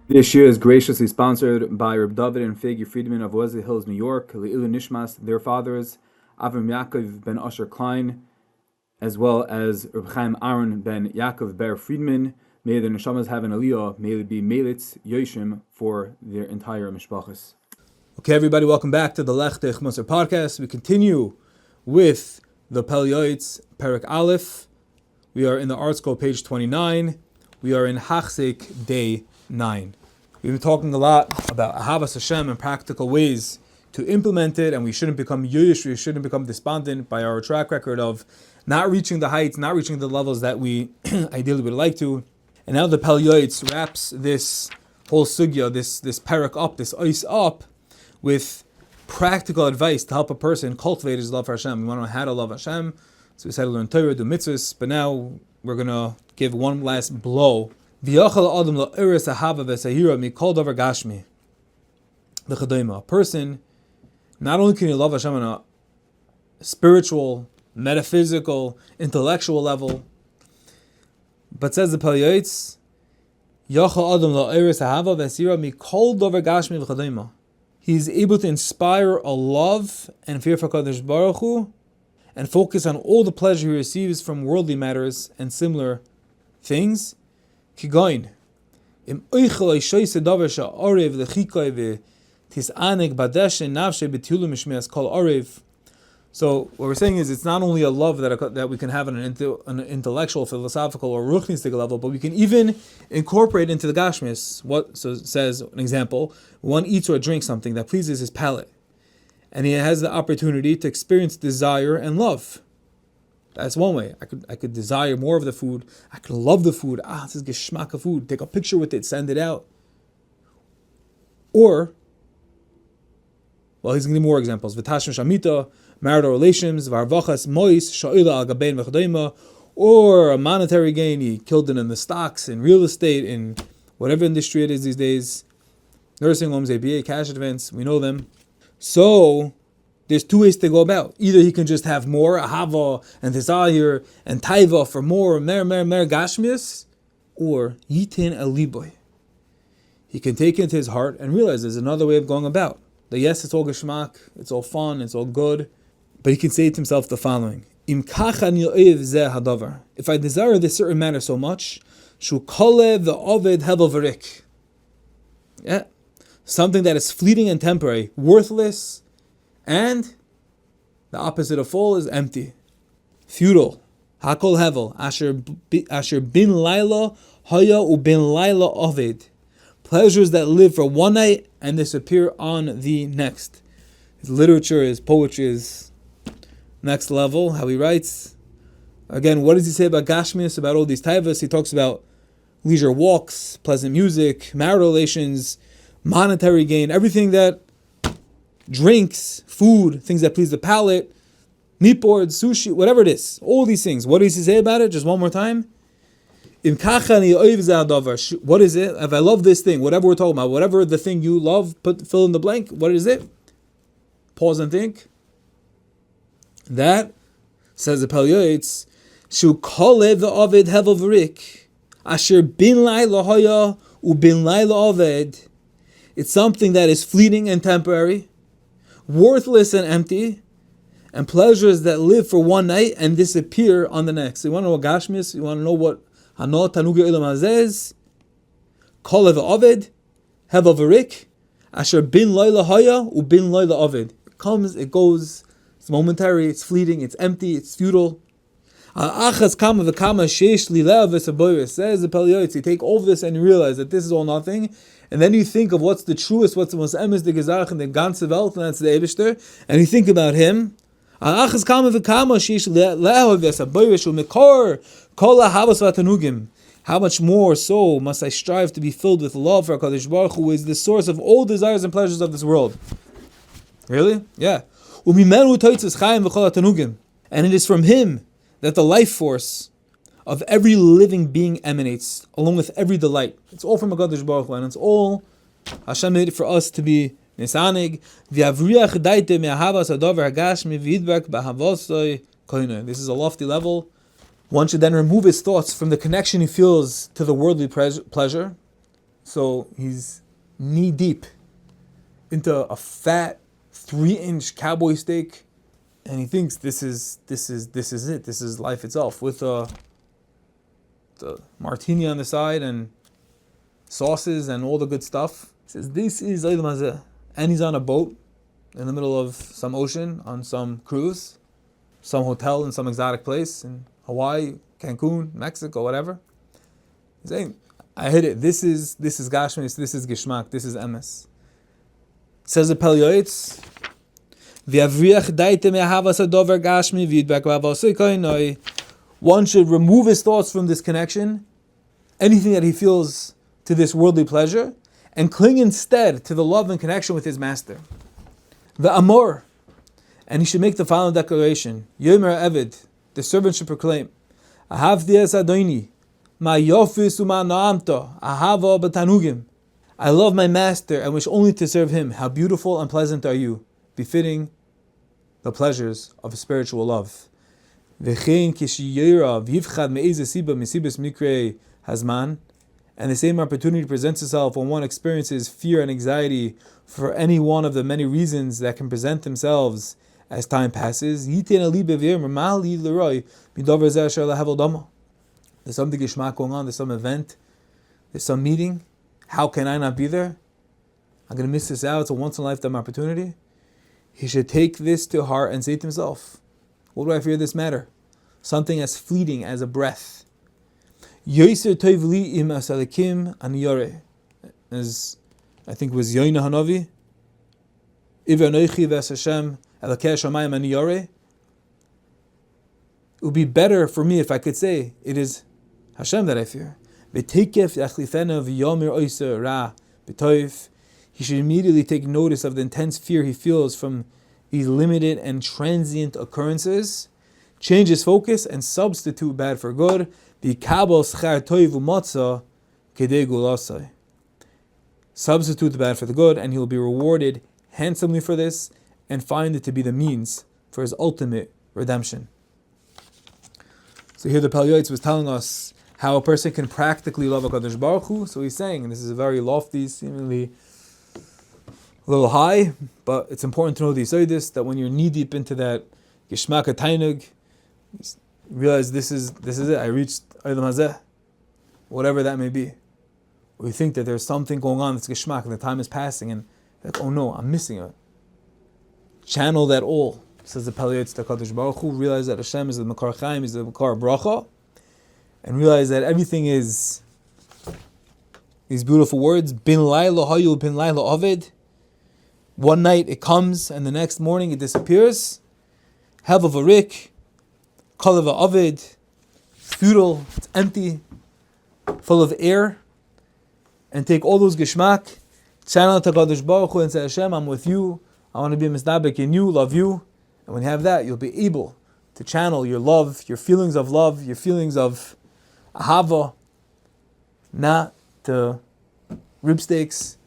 This year is graciously sponsored by Reb David and Figi Friedman of Wesley Hills, New York, Le'ilu Nishmas, their fathers, Avram Yaakov ben Usher Klein, as well as Reb Chaim Aaron ben Yaakov Ber Friedman. May their neshamas have an aliyah, may it be melitz yoshim for their entire mishpachas. Okay, everybody, welcome back to the Lech Dech Musar podcast. We continue with the Pele Yoeitz, Perek Aleph. We are in the Art Scroll, page 29. We are in Hachzik, day 9. We've been talking a lot about Ahavas Hashem and practical ways to implement it, and we shouldn't become Yush, we shouldn't become despondent by our track record of not reaching the heights, not reaching the levels that we ideally would like to. And now the Pele Yoeitz wraps this whole sugya, this perek up, this ice up, with practical advice to help a person cultivate his love for Hashem. We want to know how to love Hashem. So we said to learn Torah, do mitzvahs, but now we're going to give one last blow. A person, not only can you love Hashem on a spiritual, metaphysical, intellectual level, but says the Pele Yoeitz, he's able to inspire a love and fear for Kadosh Baruch Hu, and focus on all the pleasure he receives from worldly matters and similar things. Kigoin, im oichel shoyse davar sha orev lechikoy v'tisanek badesh nafshe b'tilu mishmeas kol orev. So what we're saying is, it's not only a love that we can have on an intellectual, philosophical, or ruchnistic level, but we can even incorporate into the gashmis. So it says, an example, one eats or drinks something that pleases his palate, and he has the opportunity to experience desire and love. That's one way. I could desire more of the food. I could love the food. This is geschmack of food. Take a picture with it, send it out. Or, well, he's going to give more examples. V'tashim shamita, marital relations, varvachas mois, sha'ila al gabein v'chadayma, or a monetary gain. He killed it in the stocks, in real estate, in whatever industry it is these days. Nursing homes, ABA, cash advance, we know them. So, there's two ways to go about. Either he can just have more ahava and desire and taiva for more mer gashmias, or yitin eliboy. He can take it into his heart and realize there's another way of going about. That yes, it's all geschmack, it's all fun, it's all good, but he can say to himself the following: Im kachan yo'ev zeh hadavar. If I desire this certain matter so much, shu kole ve'oved hevel v'rik. Yeah, something that is fleeting and temporary, worthless. And the opposite of full is empty, futile. Hakol hevel asher bin laila haya u bin laila ovid. Pleasures that live for one night and disappear on the next. His literature, his poetry is next level. How he writes. Again, what does he say about Gashmias, about all these taivas? He talks about leisure walks, pleasant music, marital relations, monetary gain, everything that drinks, food, things that please the palate, meat boards, sushi, whatever it is. All these things. What does he say about it? Just one more time. What is it? If I love this thing, whatever we're talking about, whatever the thing you love, fill in the blank. What is it? Pause and think. That, says the Pele Yoeitz, Shu kole v'oved hevel v'rik, asher bin laila hoya u bin laila oved. It's something that is fleeting and temporary, worthless and empty, and pleasures that live for one night and disappear on the next. So you want to know what Gashmis? You want to know what Hanot Tanuga Ilam Azez? Kol Oved, Hevel V'rik, Asher Bin Laila Haya, U Bin Laila Oved. It comes, it goes, it's momentary, it's fleeting, it's empty, it's futile. Achas Kama V'Kama Sheish Lileh V'Saboyres, says the Pele Yoeitz. You take all of this and you realize that this is all nothing. And then you think of what's the truest, what's the most emes, the gezarach, and the ganze Welt, and that's the Eibishter. And you think about him. How much more so must I strive to be filled with love for HaKadosh Baruch Hu, who is the source of all desires and pleasures of this world. Really? Yeah. And it is from him that the life force of every living being emanates, along with every delight. It's all from HaKadosh Baruch Hu, and it's all Hashem made it for us to be nisanig. This is a lofty level. One should then remove his thoughts from the connection he feels to the worldly pleasure, So he's knee deep into a fat 3-inch cowboy steak, and he thinks this is it. This is life itself, with the martini on the side and sauces and all the good stuff. He says this is Olam Hazeh, and he's on a boat in the middle of some ocean on some cruise, some hotel in some exotic place in Hawaii, Cancun, Mexico, whatever. He's saying, I hit it. This is Gashmis, this is Gishmak, this is Emes. Says the Pele Yoeitz, one should remove his thoughts from this connection, anything that he feels to this worldly pleasure, and cling instead to the love and connection with his master. The Amor, and he should make the following declaration. Yomer Eved, the servant should proclaim, Ahavti es Adoni, ma yofis uma naamto, ahava batanugim. I love my master and wish only to serve him. How beautiful and pleasant are you, befitting the pleasures of spiritual love. V'chein kishiyera v'yivchad me'eze siba misibas mikrei hazman. And the same opportunity presents itself when one experiences fear and anxiety for any one of the many reasons that can present themselves as time passes. There's something gishmak going on, there's some event, there's some meeting. How can I not be there? I'm going to miss this out. It's a once-in-a-lifetime opportunity. He should take this to heart and say to himself, what do I fear this matter? Something as fleeting as a breath. Yoiser toiv li im asalikim aniyore, as I think was Yoina Hanavi. Iver noichi ves Hashem elakei shamayim aniyore. It would be better for me if I could say it is Hashem that I fear. V'teikef yachlifena v'yomer oiser ra b'toiv. He should immediately take notice of the intense fear he feels from these limited and transient occurrences, change his focus, and substitute bad for good. Substitute the bad for the good, and he will be rewarded handsomely for this, and find it to be the means for his ultimate redemption. So here the Pele Yoeitz was telling us how a person can practically love HaKadosh Baruch Hu. So he's saying, and this is a very lofty, seemingly a little high, but it's important to know the Yoeitz, that when you're knee deep into that Gishmak HaTainug, realize this is it. I reached Olam Hazeh, whatever that may be. We think that there's something going on that's Gishmak, and the time is passing, and like, oh no, I'm missing it. Channel that all, says the Pele Yoeitz to HaKadosh Baruch Hu. Realize that Hashem is the Makar Chaim, is the Makar Bracha, and realize that everything is these beautiful words. Bin Laila Hayu, Bin Laila Ovid. One night it comes, and the next morning it disappears. Hev of Arik, Kol of Ovid. It's futile, it's empty, full of air. And take all those Gishmak, channel to HaKadosh Baruch Hu, and say, Hashem, I'm with you. I want to be misdabek in you, love you. And when you have that, you'll be able to channel your love, your feelings of love, your feelings of ahava, not to rib steaks,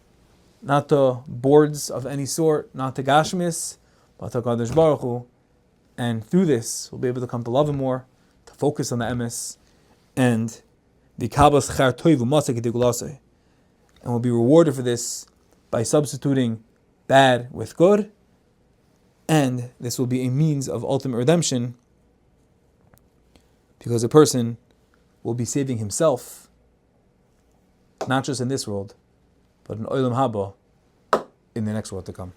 not to boards of any sort, not to gashmis, but to HaKadosh Baruch Hu. And through this, we'll be able to come to love him more, to focus on the emes, and the kabas char toivu masek itikulase. And we'll be rewarded for this by substituting bad with good, and this will be a means of ultimate redemption, because a person will be saving himself, not just in this world, but in Olam Haba, in the next world to come.